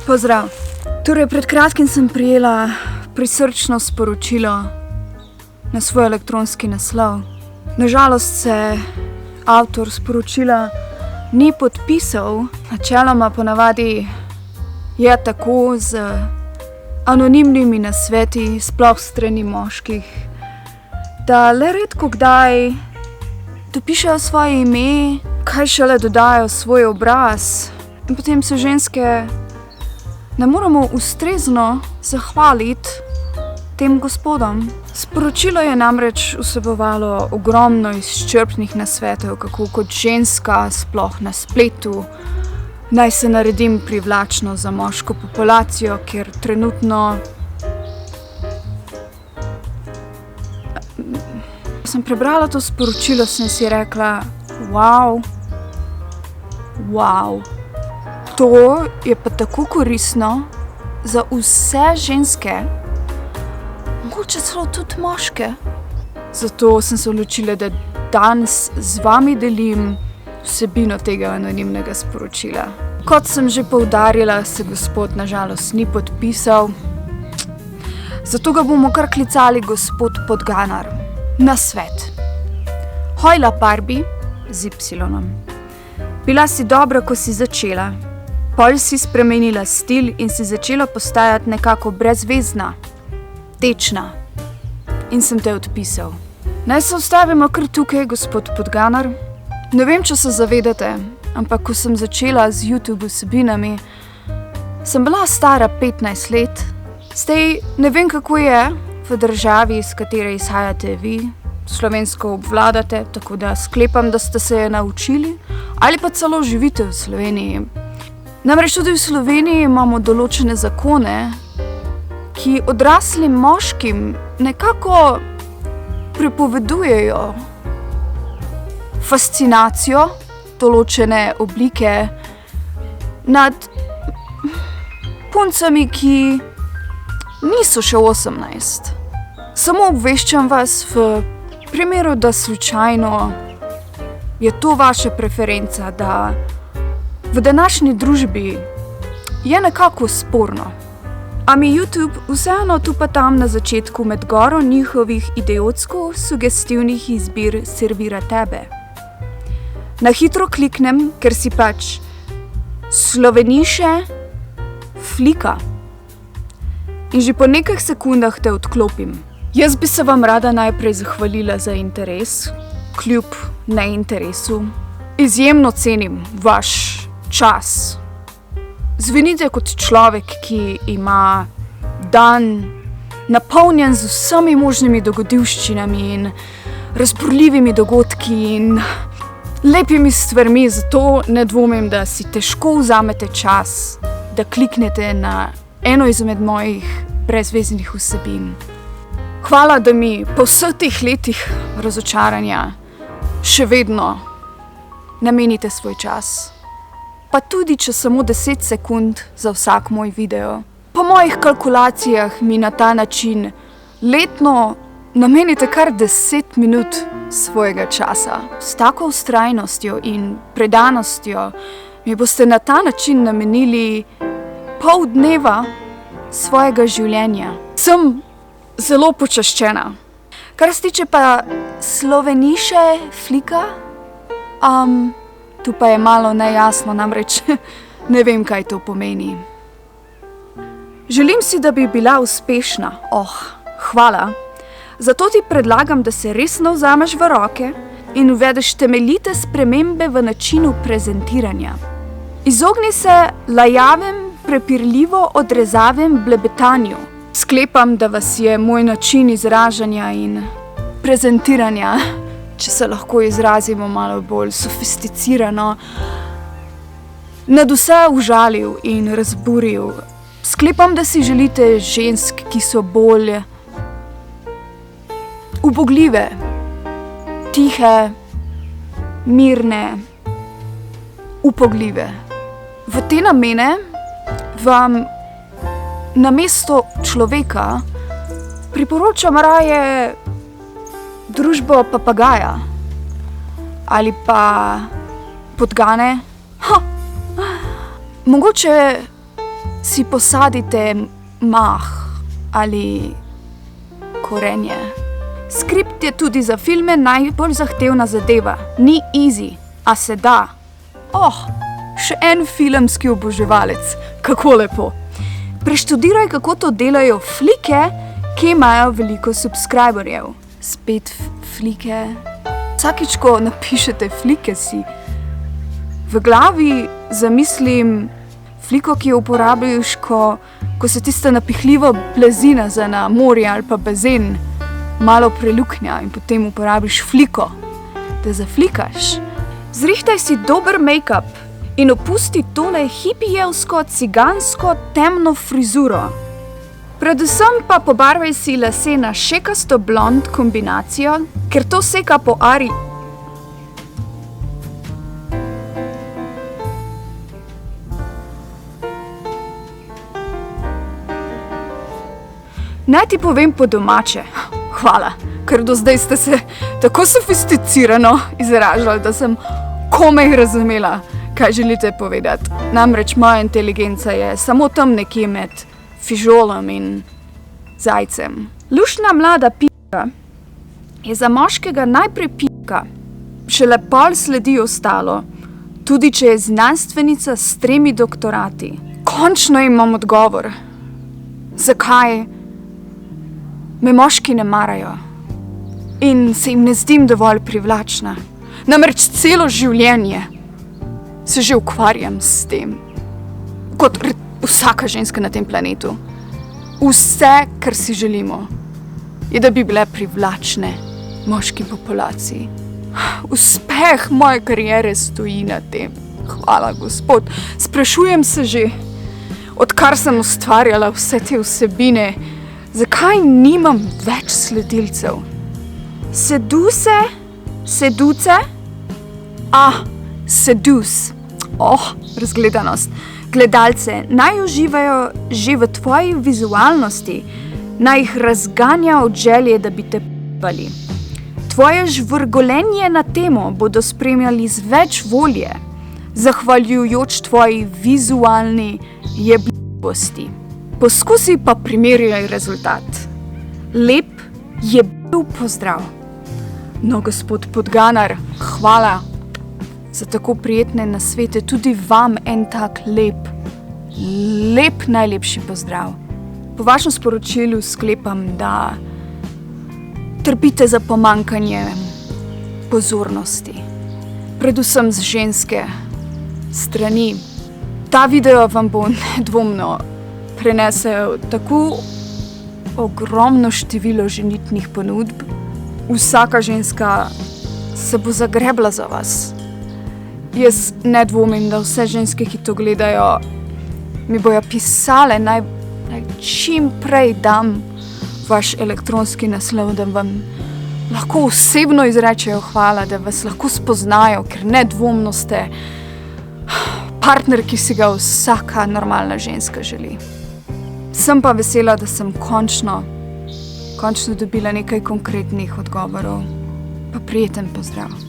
Pozdrav. Torej, pred kratkim sem prijela prisrčno sporočilo na svoj elektronski naslov. Nažalost se avtor sporočila ni podpisal, načeloma ponavadi je tako z anonimnimi nasveti, sploh strani moških, da le redko kdaj dopišejo svoje ime, kaj šele dodajo svoj obraz in potem se ženske ne moremo ustrezno zahvaliti tem gospodom. Sporočilo je namreč vsebovalo ogromno izčrpnih nasvetov, kako kot ženska, sploh na spletu, naj se naredim privlačno za moško populacijo, ker trenutno sem prebrala to sporočilo, sem si rekla, wow, to je pa tako koristno za vse ženske, mogoče celo tudi moške. Zato sem se odločila, da danes z vami delim vsebino tega anonimnega sporočila. Kot sem že poudarila, se gospod nažalost ni podpisal, zato ga bomo kar klicali gospod Podganar. Nasvet. Hojla Barbie z Y. Bila si dobra, ko si začela. Pol si spremenila stil in si začela postajati nekako brezvezna, tečna. In sem te odpisal. Naj se ustavimo kar tukaj, gospod Podganar. Ne vem, če se zavedate, ampak ko sem začela z YouTube vsebinami, sem bila stara 15 let. Zdaj ne vem, kako je v državi, iz katere izhajate vi, slovensko obvladate, tako da sklepam, da ste se je naučili ali pa celo živite v Sloveniji. Namreč tudi v Sloveniji imamo določene zakone, ki odraslim moškim nekako prepovedujejo fascinacijo, določene oblike nad puncami, ki niso še 18. Samo obveščam vas, v primeru, da slučajno je to vaša preferenca, da v današnji družbi je nekako sporno. A mi YouTube vseeno tu pa tam na začetku med goro njihovih idiotsko sugestivnih izbir servira tebe. Na hitro kliknem, ker si pač Sloveniše flika. In že po nekaj sekundah te odklopim. Jaz bi se vam rada najprej zahvalila za interes, kljub neinteresu. Izjemno cenim vaš čas. Zvenite kot človek, ki ima dan napolnjen z vsemi možnimi dogodivščinami in razburljivimi dogodki in lepimi stvarmi, zato ne dvomim, da si težko vzamete čas, da kliknete na eno izmed mojih brezveznih vsebin. Hvala, da mi po vseh teh letih razočaranja še vedno namenite svoj čas. Pa tudi, če samo 10 sekund za vsak moj video. Po mojih kalkulacijah mi na ta način letno namenite kar 10 minut svojega časa. S tako vztrajnostjo in predanostjo mi boste na ta način namenili pol dneva svojega življenja. Sem zelo počaščena. Kar se tiče pa Sloveniše flika, tu pa je malo nejasno, namreč ne vem, kaj to pomeni. Želim si, da bi bila uspešna. Hvala. Zato ti predlagam, da se resno vzameš v roke in uvedeš temeljite spremembe v načinu prezentiranja. Izogni se lajavem, prepirljivo odrezavem blebetanju. Sklepam, da vas je moj način izražanja in prezentiranja, če se lahko izrazimo malo bolj sofisticirano, nadvse užalil in razburil. Sklepam, da si želite žensk, ki so bolj ubogljive, tihe, mirne, upogljive. V te namene vam namesto človeka priporočam raje družbo papagaja ali pa podgane. Mogoče si posadite mah ali korenje. Skript je tudi za filme najbolj zahtevna zadeva. Ni easy, a se da. Še en filmski oboževalec. Kako lepo. Preštudiraj, kako to delajo flike, ki imajo veliko subscriberjev. Spet flike. Vsakič, ko napišete flike, si v glavi zamislim fliko, ki jo uporabljaš, ko se tista napihljiva blazina za na morje ali pa bazen malo preluknja in potem uporabiš fliko, da zaflikaš. Zrihtaj si dober make-up in opusti tole hipijevsko, cigansko, temno frizuro. Predvsem pa pobarvaj si lase na šekasto blond kombinacijo, ker to seka po ari. Naj ti povem po domače. Hvala, ker do zdaj ste se tako sofisticirano izražali, da sem komaj razumela, kaj želite povedati. Namreč moja inteligenca je samo tam nekje med fižolom in zajcem. Luštna mlada pika je za moškega najprej pika, šele pol sledi ostalo, tudi če je znanstvenica s 3 doktorati. Končno imam odgovor. Zakaj me moški ne marajo in se jim ne zdim dovolj privlačna. Namreč celo življenje se že ukvarjam s tem. Kot vsaka ženska na tem planetu. Vse, kar si želimo, je, da bi bile privlačne moški populaciji. Uspeh moje kariere stoji na tem. Hvala, Gospod. Sprašujem se že, odkar sem ustvarjala vse te vsebine, zakaj nimam več sledilcev? Seduce? Sedus. Razgledanost. Gledalce naj uživajo že v tvoji vizualnosti, naj jih razganja od želje, da bi te p***ali. Tvoje žvrgolenje na temo bodo spremljali z več volje, zahvaljujoč tvoji vizualni jebljivosti. Poskusi pa primerjaj rezultat. Lep je bil pozdrav. No, gospod Podganar, hvala za tako prijetne nasvete. Tudi vam en tak lep najlepši pozdrav. Po vašem sporočilu sklepam, da trpite za pomanjkanjem pozornosti. Predvsem z ženske strani. Ta video vam bo nedvomno prenesel tako ogromno število ženitnih ponudb. Vsaka ženska se bo zagrebla za vas. Jaz ne dvomim, da vse ženske, ki to gledajo, mi bojo pisale, naj čim prej dam vaš elektronski naslov, da vam lahko osebno izrečejo hvala, da vas lahko spoznajo, ker nedvomno ste partner, ki si ga vsaka normalna ženska želi. Sem pa vesela, da sem končno dobila nekaj konkretnih odgovorov. Pa prijeten pozdrav.